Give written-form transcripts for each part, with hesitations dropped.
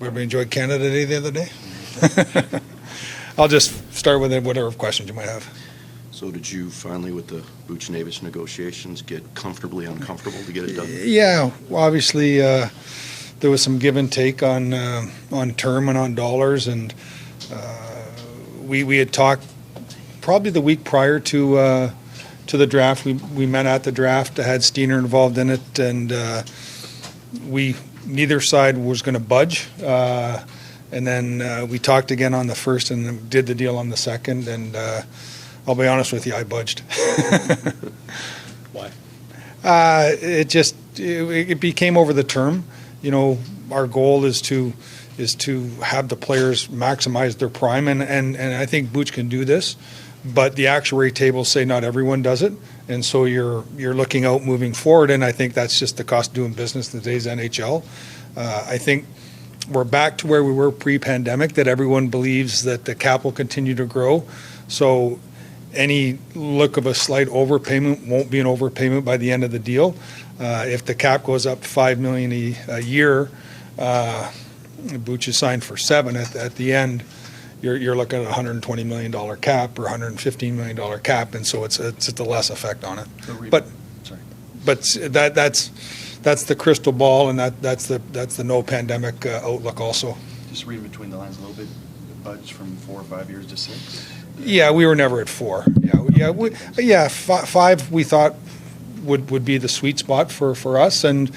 Everybody enjoyed Canada Day the other day? I'll just start with whatever questions you might have. So did you finally, with the Buchnevich negotiations, get comfortably uncomfortable to get it done? Yeah, well, obviously there was some give and take on term and on dollars, and we had talked probably the week prior to the draft. We met at the draft. I had Steiner involved in it, and neither side was going to budge. And then we talked again on the first and then did the deal on the second. And I'll be honest with you, I budged. Why? It became over the term. You know, our goal is to have the players maximize their prime, and I think Buch can do this. But the actuary tables say not everyone does it, and so you're looking out moving forward. And I think that's just the cost of doing business in today's NHL. I think we're back to where we were pre-pandemic, that everyone believes that the cap will continue to grow. So any look of a slight overpayment won't be an overpayment by the end of the deal. If the cap goes up $5 million a year, Buch is signed for $7 million at the end. You're looking at a $120 million cap or $115 million cap, and so it's a less effect on it. But that's the crystal ball, and that's the no pandemic outlook also. Just reading between the lines a little bit, the budge from 4 or 5 years to 6. Yeah, we were never at 4. Yeah, 5 we thought would be the sweet spot for us, and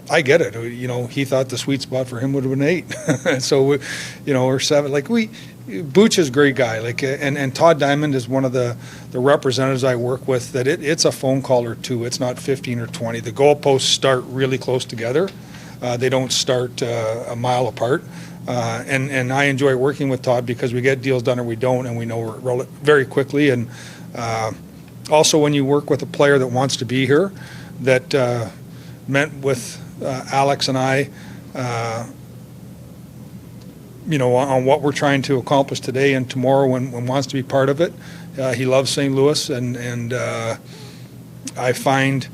I get it. You know, he thought the sweet spot for him would have been 8. So, we're 7. Like Buch is a great guy. Like, and Todd Diamond is one of the representatives I work with. That it's a phone call or two. It's not 15 or 20. The goalposts start really close together. They don't start a mile apart. And I enjoy working with Todd because we get deals done or we don't, and we know very quickly. And also, when you work with a player that wants to be here, that met with Alex and I, on what we're trying to accomplish today and tomorrow, and wants to be part of it. He loves St. Louis, and I find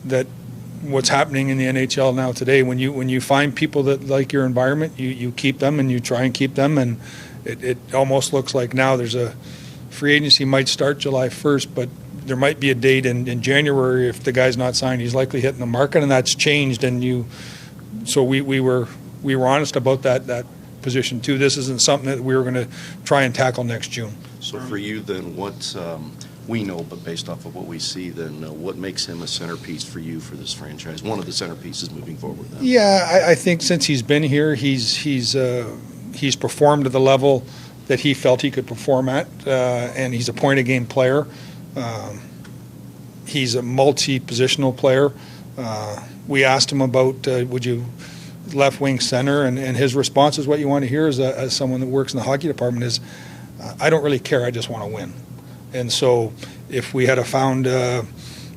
that what's happening in the NHL now today, when you find people that like your environment, you keep them and you try and keep them, and it almost looks like now there's a free agency might start July 1st, but there might be a date in January. If the guy's not signed, he's likely hitting the market, and that's changed. And so we were honest about that position too. This isn't something that we were going to try and tackle next June. So for you then, what we know, but based off of what we see, then what makes him a centerpiece for you for this franchise? One of the centerpieces moving forward. Then. Yeah, I think since he's been here, he's performed to the level that he felt he could perform at, and he's a point-a-game player. He's a multi-positional player. We asked him about would you left wing center, and his response is what you want to hear as someone that works in the hockey department is, I don't really care, I just want to win. And so if we had found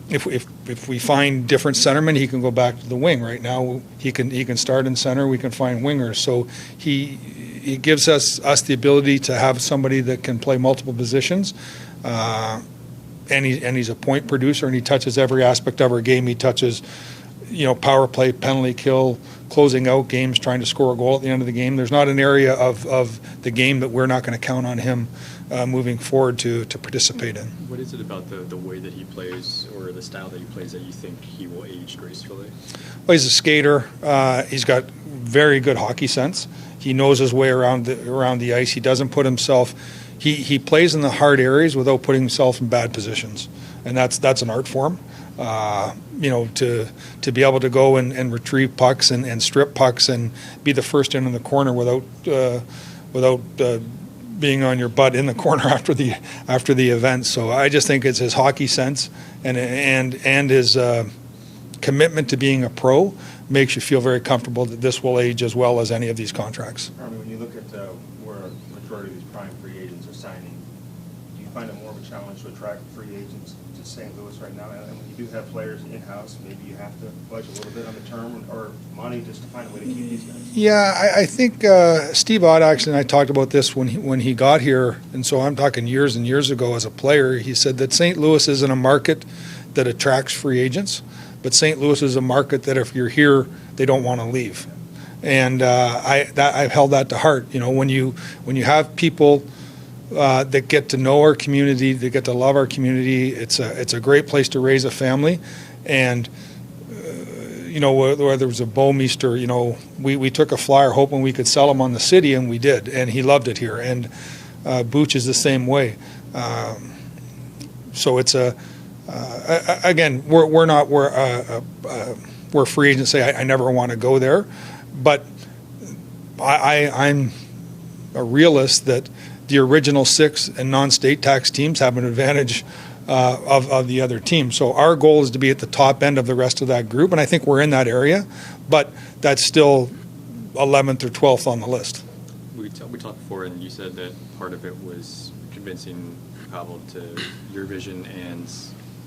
if we find different centermen, he can go back to the wing. Right now he can start in center. We can find wingers. So he gives us the ability to have somebody that can play multiple positions. And he's a point producer, and he touches every aspect of our game. He touches, power play, penalty kill, closing out games, trying to score a goal at the end of the game. There's not an area of the game that we're not going to count on him moving forward to participate in. What is it about the way that he plays or the style that he plays that you think he will age gracefully? Well, he's a skater. He's got very good hockey sense. He knows his way around the ice. He doesn't put himself. He plays in the hard areas without putting himself in bad positions, and that's an art form. To be able to go and retrieve pucks and strip pucks and be the first in the corner without being on your butt in the corner after the event. So I just think it's his hockey sense and his commitment to being a pro makes you feel very comfortable that this will age as well as any of these contracts. I mean, when you look at where a majority of these prime free agents are signing, do you find it more of a challenge to attract free agents to St. Louis right now? And when you do have players in-house, maybe you have to budge a little bit on the term or money just to find a way to keep these guys? Yeah, I think Steve Ott actually and I talked about this when he got here, and so I'm talking years and years ago as a player. He said that St. Louis isn't a market that attracts free agents, but St. Louis is a market that if you're here, they don't want to leave. And I've held that to heart. You know, when you have people that get to know our community, that get to love our community, it's a great place to raise a family. And you know, whether it was a Bowmeister, you know, we took a flyer hoping we could sell him on the city, and we did, and he loved it here. And Buch is the same way. So it's again, we're free agents say I never want to go there, but I'm a realist that the original 6 and non-state tax teams have an advantage of the other team. So our goal is to be at the top end of the rest of that group, and I think we're in that area, but that's still 11th or 12th on the list. We talked before, and you said that part of it was convincing Pavel to your vision and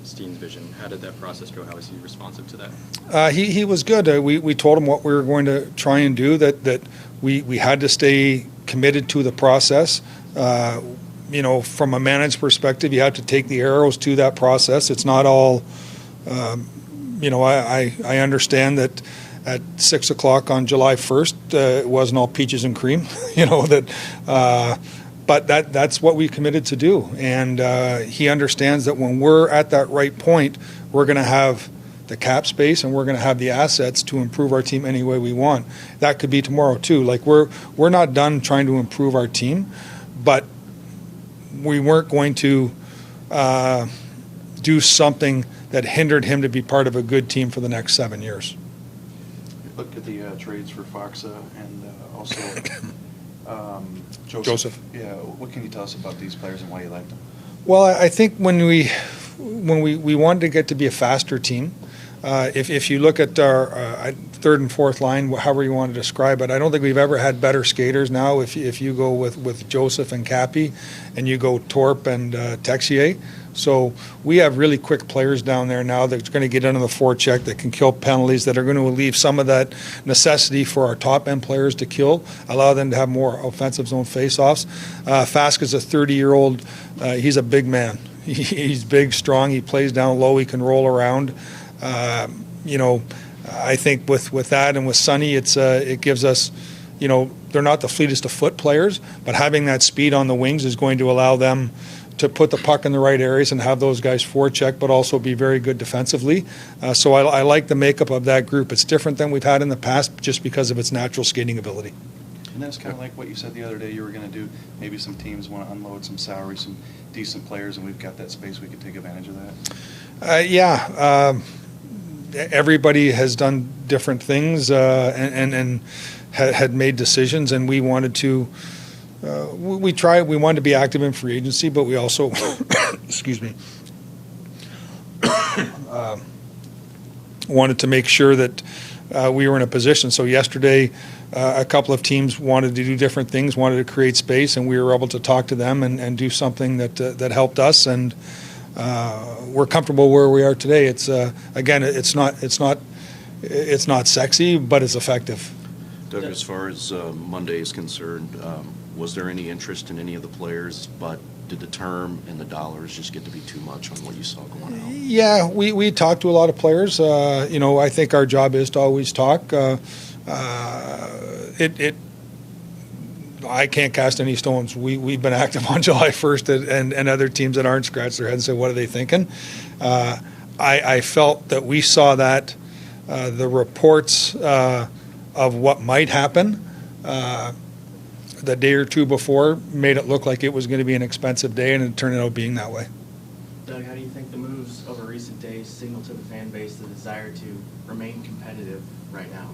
Steen's vision. How did that process go? How was he responsive to that? He was good. We told him what we were going to try and do, that we had to stay committed to the process. You know, from a managed perspective, you have to take the arrows to that process. It's not all, you know, I understand that at 6 o'clock on July 1st, it wasn't all peaches and cream, you know, but that's what we committed to do. And he understands that when we're at that right point, we're going to have the cap space and we're going to have the assets to improve our team any way we want. That could be tomorrow too. Like we're not done trying to improve our team, but we weren't going to do something that hindered him to be part of a good team for the next 7 years. Look at the trades for Faksa and also Joseph. Yeah, what can you tell us about these players and why you like them? Well, I think when we wanted to get to be a faster team, if you look at our third and fourth line, however you want to describe it, I don't think we've ever had better skaters now. If you go with Joseph and Cappy, and you go Torp and Texier. So we have really quick players down there now that's going to get into the forecheck, that can kill penalties, that are going to relieve some of that necessity for our top-end players to kill, allow them to have more offensive zone face-offs. Faska's a 30-year-old. He's a big man. He's big, strong. He plays down low. He can roll around. You know, I think with that and with Sonny, it gives us, you know, they're not the fleetest of foot players, but having that speed on the wings is going to allow them to put the puck in the right areas and have those guys forecheck, but also be very good defensively. So I like the makeup of that group. It's different than we've had in the past just because of its natural skating ability. And that's kind of like what you said the other day you were going to do. Maybe some teams want to unload some salary, some decent players, and we've got that space. We could take advantage of that. Yeah. Everybody has done different things and had made decisions, and we wanted to we wanted to be active in free agency, but we also excuse me wanted to make sure that we were in a position. So yesterday a couple of teams wanted to do different things, wanted to create space, and we were able to talk to them and do something that helped us, and we're comfortable where we are today. It's again, it's not sexy, but it's effective. Doug, as far as Monday is concerned, was there any interest in any of the players, but did the term and the dollars just get to be too much on what you saw going on? Yeah, we talked to a lot of players. You know, I think our job is to always talk. I can't cast any stones. We've been active on July 1st, and other teams that aren't scratch their head and say, what are they thinking? I felt that we saw that the reports of what might happen the day or two before made it look like it was going to be an expensive day, and it turned out being that way. Doug, how do you think the moves over recent days signal to the fan base the desire to remain competitive right now?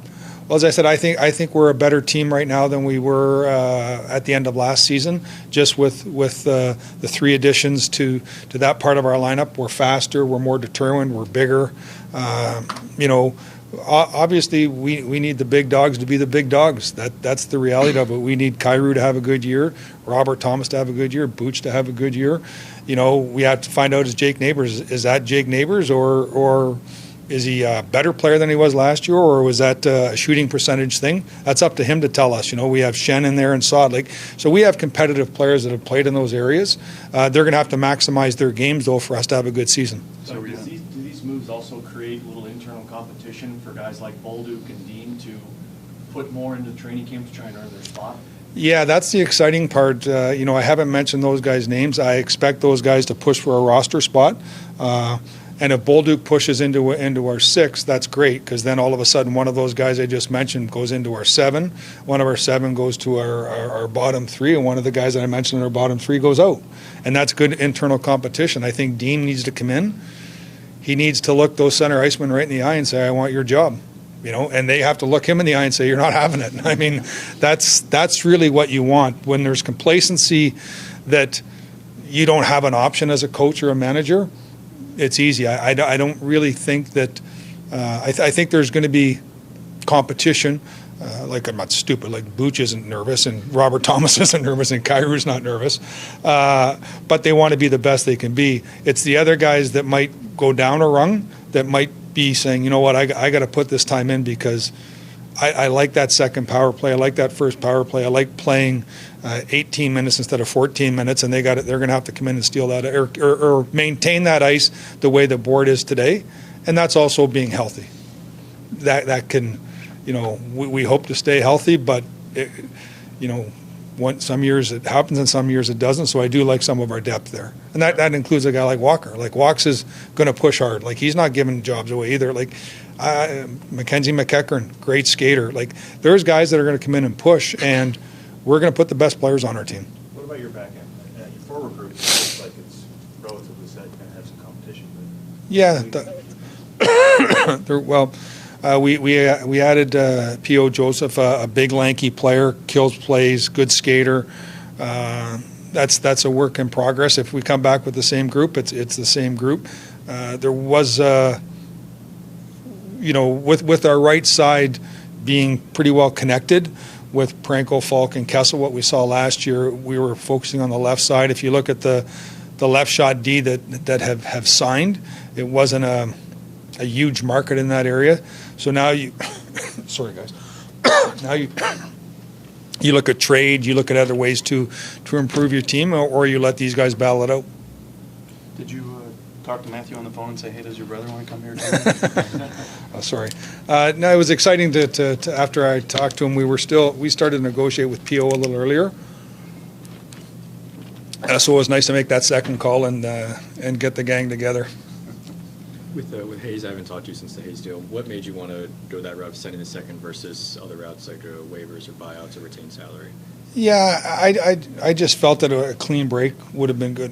Well, as I said, I think we're a better team right now than we were at the end of last season. Just with the three additions to that part of our lineup, we're faster, we're more determined, we're bigger. You know, obviously we need the big dogs to be the big dogs. That's the reality of it. We need Kyrou to have a good year, Robert Thomas to have a good year, Buch to have a good year. You know, we have to find out, is Jake Neighbors, is that Jake Neighbors, or is he a better player than he was last year, or was that a shooting percentage thing? That's up to him to tell us. You know, we have Shen in there and Sod Lake. So we have competitive players that have played in those areas. They're going to have to maximize their games, though, for us to have a good season. So do these moves also create a little internal competition for guys like Bolduc and Dean to put more into training camp to try and earn their spot? Yeah, that's the exciting part. You know, I haven't mentioned those guys' names. I expect those guys to push for a roster spot. And if Bolduc pushes into our 6, that's great, because then all of a sudden one of those guys I just mentioned goes into our 7. One of our 7 goes to our bottom 3, and one of the guys that I mentioned in our bottom 3 goes out. And that's good internal competition. I think Dean needs to come in. He needs to look those center icemen right in the eye and say, I want your job. You know, and they have to look him in the eye and say, you're not having it. I mean, that's really what you want. When there's complacency that you don't have an option as a coach or a manager, it's easy. I don't really think that I think there's going to be competition. Like, I'm not stupid. Like, Buch isn't nervous, and Robert Thomas isn't nervous, and Kairu's not nervous. But they want to be the best they can be. It's the other guys that might go down a rung that might be saying, you know what, I got to put this time in because I like that second power play. I like that first power play. I like playing 18 minutes instead of 14 minutes, and they're going to have to come in and steal that or maintain that ice the way the board is today. And that's also being healthy. That can, you know, we hope to stay healthy, but you know, some years it happens and some years it doesn't. So I do like some of our depth there, and that includes a guy like Walker. Like, Walks is going to push hard. Like, he's not giving jobs away either. Like, Mackenzie McEachern, great skater. Like, there's guys that are going to come in and push, and we're going to put the best players on our team. What about your back end? Your forward group looks like it's relatively set. You're going to have some competition. But We added P.O. Joseph, a big lanky player, kills plays, good skater. That's a work in progress. If we come back with the same group, it's the same group. There was, you know, with our right side being pretty well connected with Pranko, Falk, and Kessel, what we saw last year, we were focusing on the left side. If you look at the left shot D that have signed, it wasn't a huge market in that area. So now you, sorry guys, now you look at trade, you look at other ways to improve your team, or you let these guys battle it out. Did you talk to Mathieu on the phone and say, hey, does your brother want to come here too? Oh, sorry. No, it was exciting to after I talked to him, we started to negotiate with P.O. a little earlier. So it was nice to make that second call and get the gang together. With Hayes, I haven't talked to you since the Hayes deal. What made you want to go that route of sending the second versus other routes like waivers or buyouts or retained salary? Yeah, I just felt that a clean break would have been good.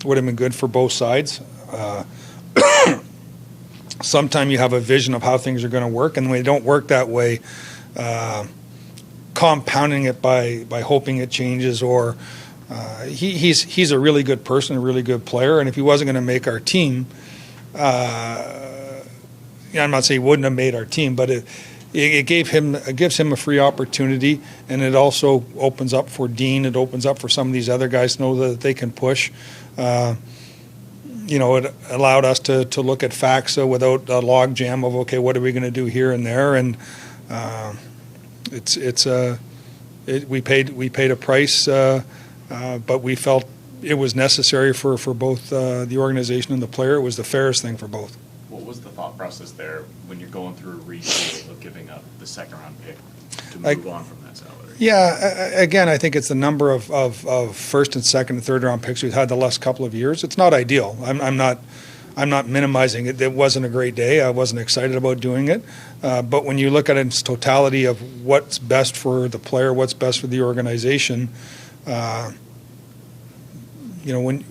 Would have been good for both sides. Sometimes you have a vision of how things are going to work, and when they don't work that way, compounding it by hoping it changes, or he's a really good person, a really good player, and if he wasn't going to make our team, I'm not saying he wouldn't have made our team, but it gives him a free opportunity, and it also opens up for Dean. It opens up for some of these other guys to know that they can push. You know, it allowed us to look at Faksa without a log jam of, okay, what are we going to do here and there, and we paid a price, but we felt it was necessary for both the organization and the player. It was the fairest thing for both. What was the thought process there when you're going through a retool of giving up the second-round pick to move on from that salary? Yeah, again, I think it's the number of first and second and third round picks we've had the last couple of years. It's not ideal. I'm not minimizing it. It wasn't a great day. I wasn't excited about doing it. But when you look at it in its totality of what's best for the player, what's best for the organization, you know, when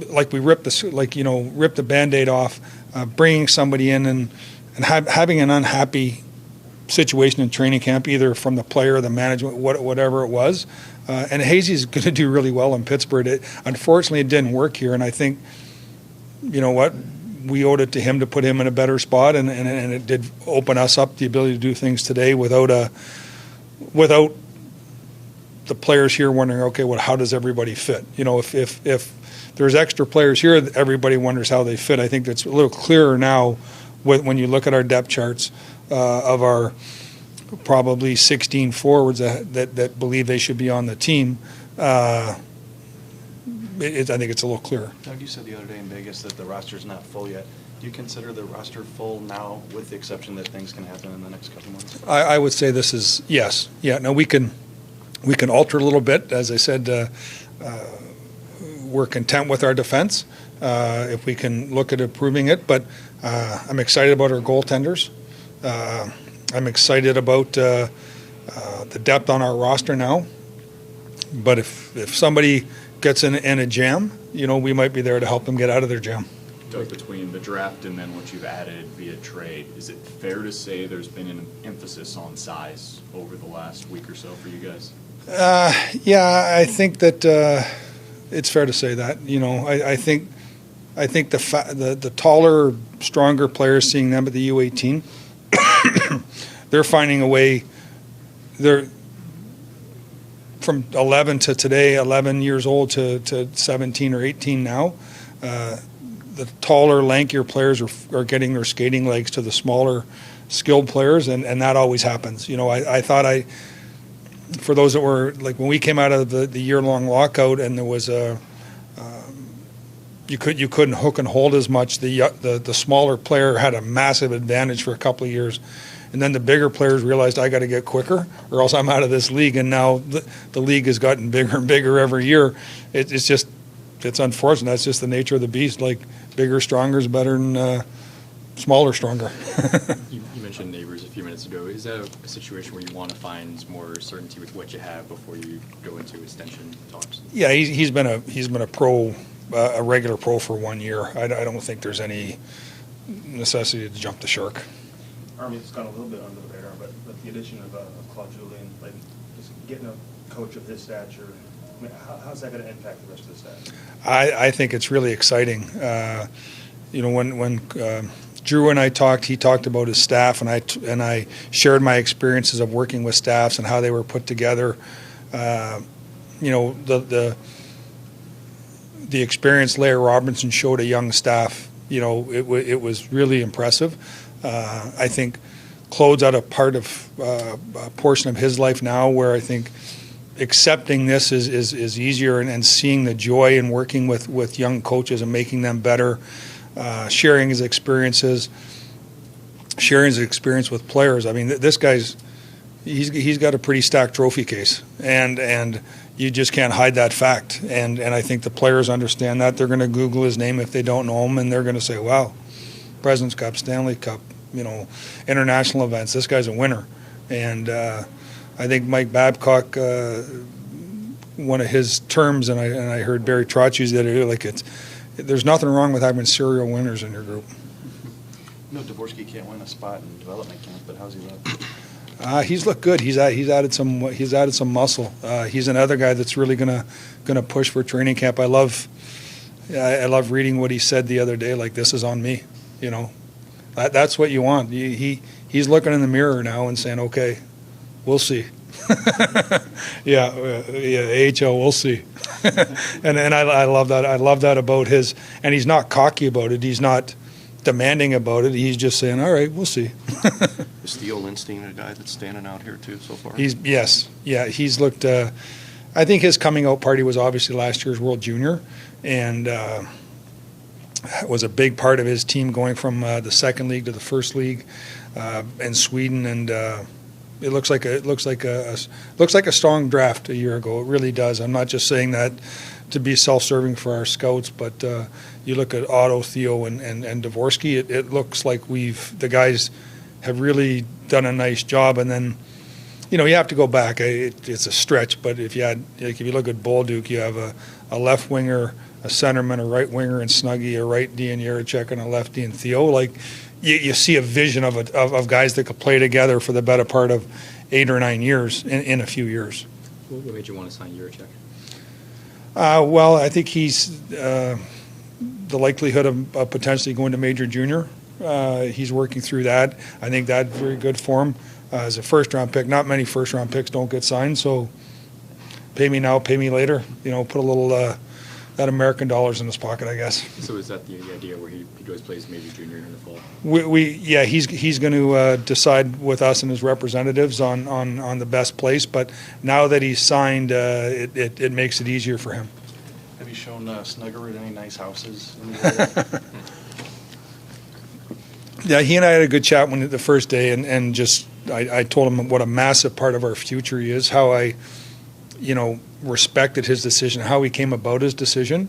like we ripped the Band-Aid off, bringing somebody in and having an unhappy situation in training camp, either from the player or the management, whatever it was. And Hazy's going to do really well in Pittsburgh. Unfortunately, it didn't work here, and I think, you know what, we owed it to him to put him in a better spot, and it did open us up the ability to do things today without the players here wondering, okay, well, how does everybody fit? You know, if there's extra players here, everybody wonders how they fit. I think that's a little clearer now when you look at our depth charts of our probably 16 forwards that believe they should be on the team. I think it's a little clearer. Doug, you said the other day in Vegas that the roster's not full yet. Do you consider the roster full now, with the exception that things can happen in the next couple months? I would say this is, yes. Yeah, no, we can alter a little bit. As I said, we're content with our defense if we can look at improving it. But I'm excited about our goaltenders. I'm excited about the depth on our roster now. But if somebody gets in a jam, we might be there to help them get out of their jam. Doug, between the draft and then what you've added via trade, is it fair to say there's been an emphasis on size over the last week or so for you guys? Yeah, I think that it's fair to say that. I think the taller, stronger players, seeing them at the U18, they're finding a way. They're from 11 to today, 11 years old to 17 or 18 now. The taller, lankier players are getting their skating legs to the smaller, skilled players, and that always happens. I thought for those that were, like, when we came out of the year-long lockout and there was you couldn't hook and hold as much, the smaller player had a massive advantage for a couple of years. And then the bigger players realized, I got to get quicker or else I'm out of this league. And now the league has gotten bigger and bigger every year. It's unfortunate. That's just the nature of the beast. Like, bigger, stronger is better than smaller, stronger. You mentioned Neighbors a few minutes ago. Is that a situation where you want to find more certainty with what you have before you go into extension talks? Yeah, he's been a pro, a regular pro for 1 year. I don't think there's any necessity to jump the shark. Army's gone a little bit under the radar, but with the addition of Claude Julien, like, just getting a coach of his stature, I mean, how's that going to impact the rest of the staff? I think it's really exciting. When Drew and I talked, he talked about his staff, and I shared my experiences of working with staffs and how they were put together. The experience Larry Robinson showed a young staff, it was really impressive. I think Claude's at a portion of his life now where I think accepting this is easier, and seeing the joy in working with young coaches and making them better, sharing his experience with players. I mean, this guy's he's got a pretty stacked trophy case, and you just can't hide that fact. And I think the players understand that. They're going to Google his name if they don't know him, and they're going to say, wow, President's Cup, Stanley Cup, international events. This guy's a winner. And I think Mike Babcock, one of his terms, and I heard Barry Trotz use that, there's nothing wrong with having serial winners in your group. Dvorsky can't win a spot in development camp, but how's he look? He's looked good. He's added some muscle. He's another guy that's really gonna push for training camp. I love reading what he said the other day. Like, this is on me. That's what you want. He's looking in the mirror now and saying, okay, we'll see. yeah, AHL, we'll see. and I love that. I love that about his. And he's not cocky about it. He's not demanding about it. He's just saying, all right, we'll see. Is Theo Lindstein a guy that's standing out here too so far? He's looked. I think his coming out party was obviously last year's World Junior, and was a big part of his team going from the second league to the first league in Sweden, and it looks like a strong draft a year ago. It really does. I'm not just saying that to be self-serving for our scouts, but you look at Otto, Theo, and Dvorsky. It looks like the guys have really done a nice job. And then, you have to go back. It's a stretch, but if you look at Bolduc, you have a left winger, a centerman, a right winger, and Snuggie, a right D, and Jiricek, and a lefty, and Theo. Like, you see a vision of guys that could play together for the better part of 8 or 9 years in a few years. What made you want to sign Jiricek? Well, I think he's the likelihood of potentially going to major junior. He's working through that. I think that's very good for him as a first-round pick. Not many first-round picks don't get signed, so pay me now, pay me later. Put a little that American dollars in his pocket, I guess. So is that the idea where he goes plays major junior in the fall? He's going to decide with us and his representatives on the best place. But now that he's signed, it makes it easier for him. Have you shown Snuggerud any nice houses in the area? Yeah, he and I had a good chat the first day, and just I told him what a massive part of our future he is, how I, respected his decision, how he came about his decision,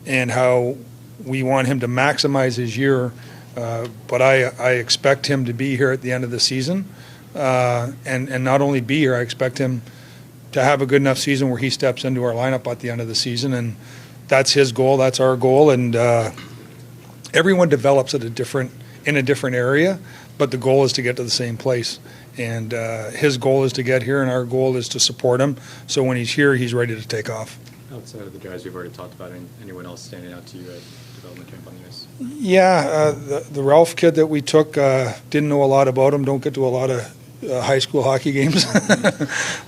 and how we want him to maximize his year. But I expect him to be here at the end of the season, and not only be here, I expect him to have a good enough season where he steps into our lineup at the end of the season, and that's his goal, that's our goal, and everyone develops in a different area, but the goal is to get to the same place. And his goal is to get here, and our goal is to support him. So when he's here, he's ready to take off. Outside of the guys we've already talked about, anyone else standing out to you at development camp on the ice? Yeah, the Ralph kid that we took, didn't know a lot about him, don't get to a lot of high school hockey games.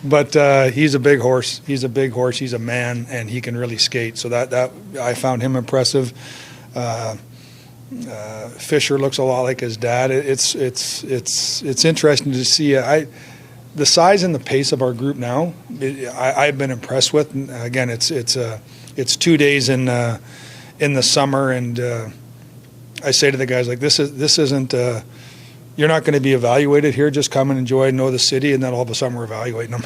But he's a big horse. He's a man, and he can really skate. So that I found him impressive. Fisher looks a lot like his dad. It's interesting to see. The size and the pace of our group now, I've been impressed with. And again, it's 2 days in the summer, and I say to the guys, like, this isn't. You're not going to be evaluated here. Just come and enjoy, know the city, and then all of a sudden we're evaluating them.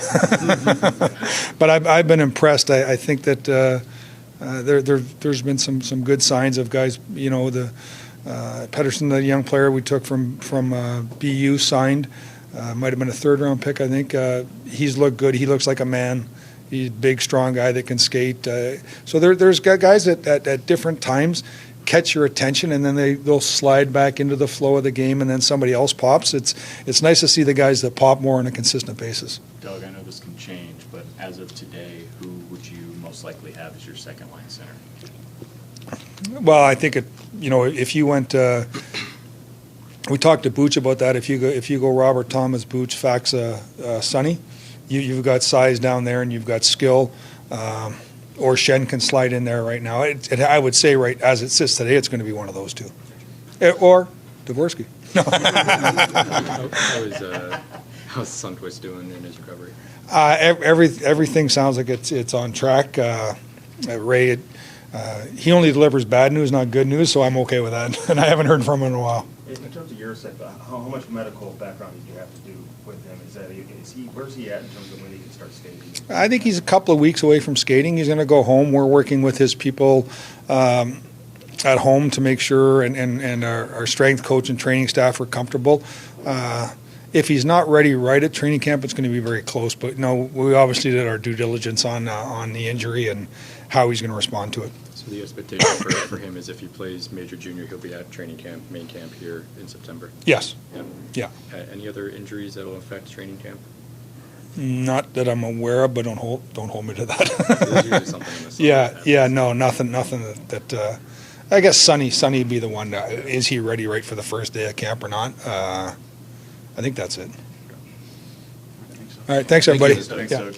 But I've been impressed. I think that. There's been some good signs of guys. The Pedersen, the young player we took from BU, signed. Might have been a third-round pick, I think. He's looked good. He looks like a man. He's a big, strong guy that can skate. So there's guys that at different times catch your attention, and then they'll slide back into the flow of the game, and then somebody else pops. It's nice to see the guys that pop more on a consistent basis. Doug, I know this can change, but as of today, who would you most likely have as your second line center? Well, I think if you went, we talked to Booch about that. If you go Robert, Thomas, Booch, Faksa, Sonny, you've got size down there, and you've got skill. Or Shen can slide in there right now. I would say right as it sits today, it's going to be one of those two, or Dvorsky. No. How's Sundquist doing in his recovery? Everything sounds like it's on track. Ray, he only delivers bad news, not good news, so I'm okay with that. And I haven't heard from him in a while. In terms of your side, how much medical background did you have to do with him? Where's he at in terms of when he can start skating? I think he's a couple of weeks away from skating. He's going to go home. We're working with his people at home to make sure, and our strength coach and training staff are comfortable. If he's not ready right at training camp, it's going to be very close. But no, we obviously did our due diligence on the injury and how he's going to respond to it. So the expectation for him is if he plays major junior, he'll be at training camp, main camp here in September. Yes. Yeah. Yeah. Any other injuries that will affect training camp? Not that I'm aware of, but don't hold me to that. There's usually something in the summer Yeah. No, nothing that. I guess Sonny would be the one. Is he ready right for the first day of camp or not? I think that's it. I think so. All right. Thanks, everybody. Thanks, Yeah. Doug.